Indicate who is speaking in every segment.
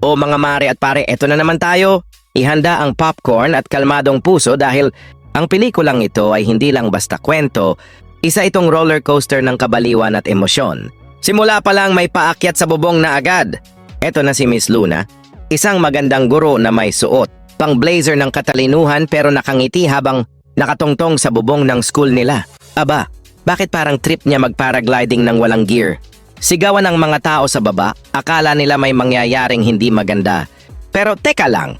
Speaker 1: O mga mare at pare, eto na naman tayo. Ihanda ang popcorn at kalmadong puso dahil ang pelikulang ito ay hindi lang basta kwento, isa itong roller coaster ng kabaliwan at emosyon. Simula pa lang may paakyat sa bubong na agad. Eto na si Miss Luna, isang magandang guro na may suot, pang blazer ng katalinuhan pero nakangiti habang nakatungtong sa bubong ng school nila. Aba, bakit parang trip niya mag-paragliding ng walang gear? Sigawan ng mga tao sa baba, akala nila may mangyayaring hindi maganda. Pero teka lang,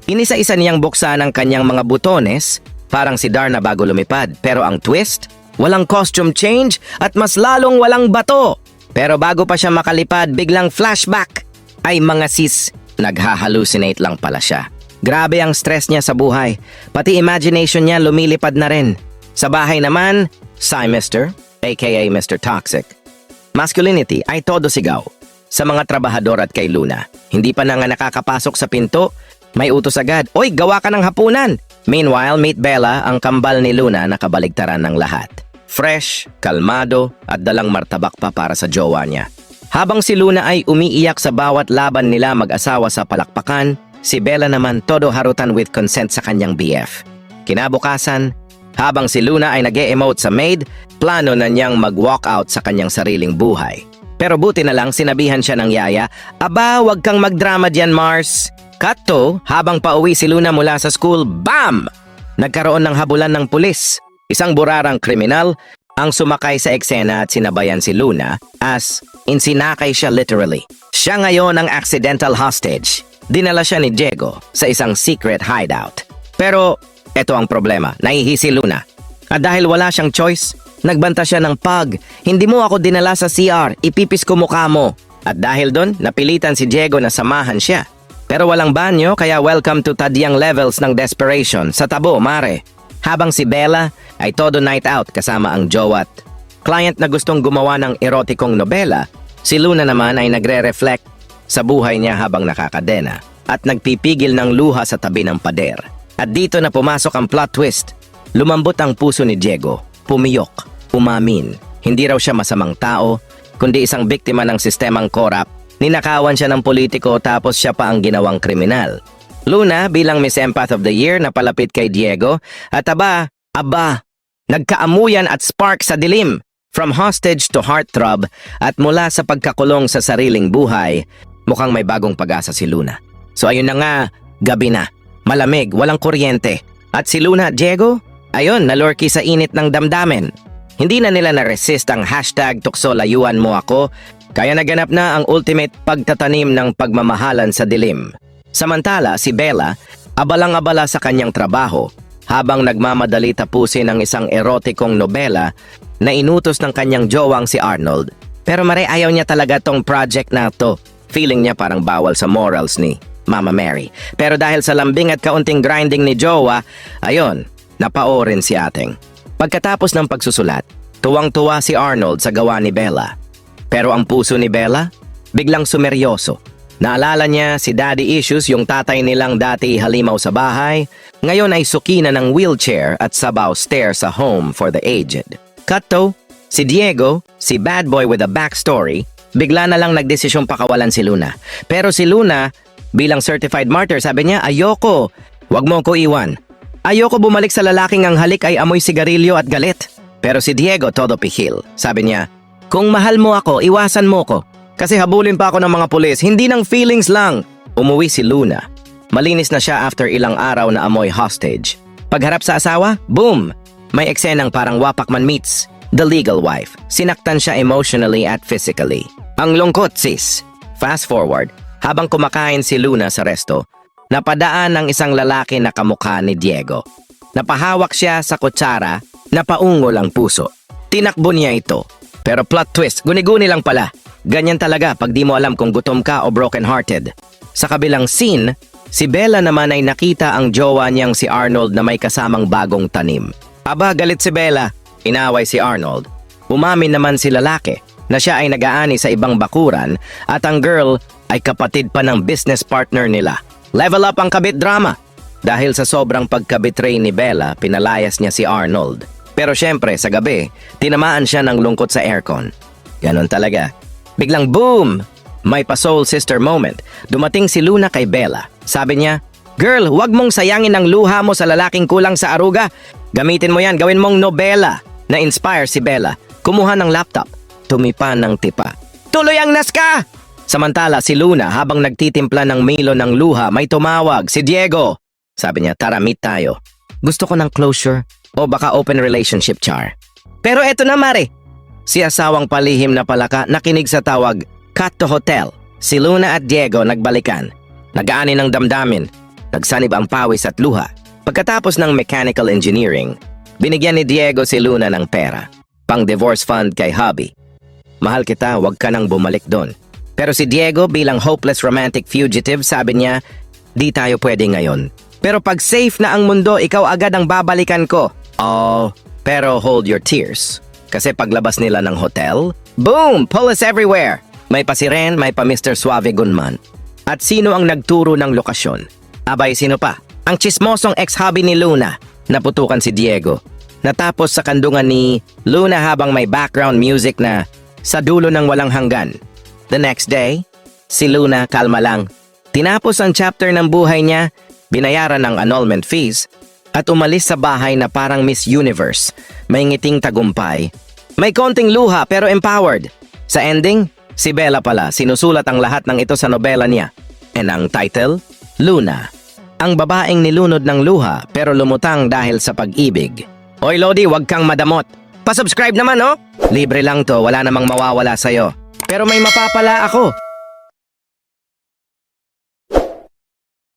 Speaker 1: inisa-isa niyang buksan ang kanyang mga butones, parang si Darna bago lumipad. Pero ang twist, walang costume change at mas lalong walang bato. Pero bago pa siya makalipad, biglang flashback. Ay mga sis, naghahalucinate lang pala siya. Grabe ang stress niya sa buhay, pati imagination niya lumilipad na rin. Sa bahay naman, si Mr. aka Mr. Toxic. Masculinity ay todo sigaw. Sa mga trabahador at kay Luna, hindi pa na nga nakakapasok sa pinto, may utos agad, "Oy, gawa ka ng hapunan!" Meanwhile, meet Bella, ang kambal ni Luna na kabaligtaran ng lahat. Fresh, kalmado, at dalang martabak pa para sa jowa niya. Habang si Luna ay umiiyak sa bawat laban nila mag-asawa sa palakpakan, si Bella naman todo harutan with consent sa kanyang BF. Kinabukasan, habang si Luna ay nag-e-emote sa maid, plano na niyang mag-walk out sa kanyang sariling buhay. Pero buti na lang sinabihan siya ng yaya, "Aba, wag kang magdrama diyan, Mars." Cut to, habang pauwi si Luna mula sa school, BAM! Nagkaroon ng habulan ng pulis. Isang burarang kriminal ang sumakay sa eksena at sinabayan si Luna as in sinakay siya literally. Siya ngayon ang accidental hostage. Dinala siya ni Diego sa isang secret hideout. Pero eto ang problema, nahihi si Luna. At dahil wala siyang choice, nagbanta siya ng pag, "Hindi mo ako dinala sa CR, ipipis ko mukha mo." At dahil doon, napilitan si Diego na samahan siya. Pero walang banyo, kaya welcome to tadyang levels ng desperation sa tabo, mare. Habang si Bella ay todo night out kasama ang jowat client na gustong gumawa ng erotikong nobela, si Luna naman ay nagre-reflect sa buhay niya habang nakakadena at nagpipigil ng luha sa tabi ng pader. At dito na pumasok ang plot twist. Lumambot ang puso ni Diego, pumiyok, umamin. Hindi raw siya masamang tao, kundi isang biktima ng sistemang korap. Ninakawan siya ng politiko tapos siya pa ang ginawang kriminal. Luna bilang Miss Empath of the Year na palapit kay Diego at aba, nagkaamuyan at spark sa dilim. From hostage to heartthrob at mula sa pagkakulong sa sariling buhay, mukhang may bagong pag-asa si Luna. So ayun na nga, gabi na. Malamig, walang kuryente. At si Luna at Diego, ayun, nalurky sa init ng damdamin. Hindi na nila na-resist ang hashtag tuksolayuan mo ako, kaya naganap na ang ultimate pagtatanim ng pagmamahalan sa dilim. Samantala, si Bella, abalang-abala sa kanyang trabaho, habang nagmamadali tapusin ang isang erotikong nobela na inutos ng kanyang jowang si Arnold. Pero mare, ayaw niya talaga tong project na to. Feeling niya parang bawal sa morals ni Mama Mary. Pero dahil sa lambing at kaunting grinding ni jowa, ayun, napao rin si ating. Pagkatapos ng pagsusulat, tuwang-tuwa si Arnold sa gawa ni Bella. Pero ang puso ni Bella, biglang sumeryoso. Naalala niya si Daddy Issues, yung tatay nilang dati halimaw sa bahay, ngayon ay suki na ng wheelchair at sabaw stare sa home for the aged. Cut to, si Diego, si bad boy with a backstory, bigla na lang nagdesisyong pakawalan si Luna. Pero si Luna, bilang certified martyr, sabi niya, "Ayoko, wag mo ko iwan. Ayoko bumalik sa lalaking ang halik ay amoy sigarilyo at galit." Pero si Diego todo pihil. Sabi niya, "Kung mahal mo ako, iwasan mo ko. Kasi habulin pa ako ng mga pulis, hindi ng feelings lang." Umuwi si Luna. Malinis na siya after ilang araw na amoy hostage. Pagharap sa asawa, boom! May eksenang parang Wapakman meets The Legal Wife. Sinaktan siya emotionally at physically. Ang lungkot, sis. Fast forward, habang kumakain si Luna sa resto, napadaan ng isang lalaki na kamukha ni Diego. Napahawak siya sa kutsara, napaungol ang puso. Tinakbo niya ito. Pero plot twist, guni-guni lang pala. Ganyan talaga pag di mo alam kung gutom ka o broken-hearted. Sa kabilang scene, si Bella naman ay nakita ang jowa niyang si Arnold na may kasamang bagong tanim. Aba, galit si Bella. Inaway si Arnold. Umamin naman si lalaki na siya ay nag-aani sa ibang bakuran at ang girl ay kapatid pa ng business partner nila. Level up ang kabit drama. Dahil sa sobrang pagkabitray ni Bella, pinalayas niya si Arnold. Pero syempre, sa gabi, tinamaan siya ng lungkot sa aircon. Ganon talaga. Biglang boom! May pa-soul sister moment. Dumating si Luna kay Bella. Sabi niya, "Girl, wag mong sayangin ang luha mo sa lalaking kulang sa aruga. Gamitin mo yan, gawin mong nobela." Na-inspire si Bella. Kumuha ng laptop. Tumipa ng tipa. "Tuloy ang naska!" Samantala si Luna habang nagtitimpla ng Milo ng luha may tumawag, si Diego. Sabi niya, "Tara, meet tayo. Gusto ko ng closure o baka open relationship, Char." Pero eto na, Mare. Si asawang palihim na palaka nakinig sa tawag, "Cut to hotel." Si Luna at Diego nagbalikan. Nag-aani ng damdamin. Nagsanib ang pawis at luha. Pagkatapos ng mechanical engineering, binigyan ni Diego si Luna ng pera. Pang divorce fund kay hubby. "Mahal kita, wag ka nang bumalik doon." Pero si Diego bilang hopeless romantic fugitive sabi niya, "Di tayo pwede ngayon. Pero pag safe na ang mundo, ikaw agad ang babalikan ko." Oh, pero hold your tears. Kasi paglabas nila ng hotel, boom! Police everywhere! May pa si Ren, may pa Mr. Suave Gunman. At sino ang nagturo ng lokasyon? Abay, sino pa? Ang chismosong ex-hubby ni Luna. Naputukan si Diego. Natapos sa kandungan ni Luna habang may background music na "Sa dulo ng walang hanggan." The next day, si Luna kalma lang. Tinapos ang chapter ng buhay niya, binayaran ng annulment fees, at umalis sa bahay na parang Miss Universe. May ngiting tagumpay. May konting luha pero empowered. Sa ending, si Bella pala sinusulat ang lahat ng ito sa nobela niya. And ang title, Luna. Ang babaeng nilunod ng luha pero lumutang dahil sa pag-ibig. Oy Lodi, wag kang madamot. Pa-subscribe naman, oh! Libre lang to, wala namang mawawala sa'yo. Pero may mapapala ako.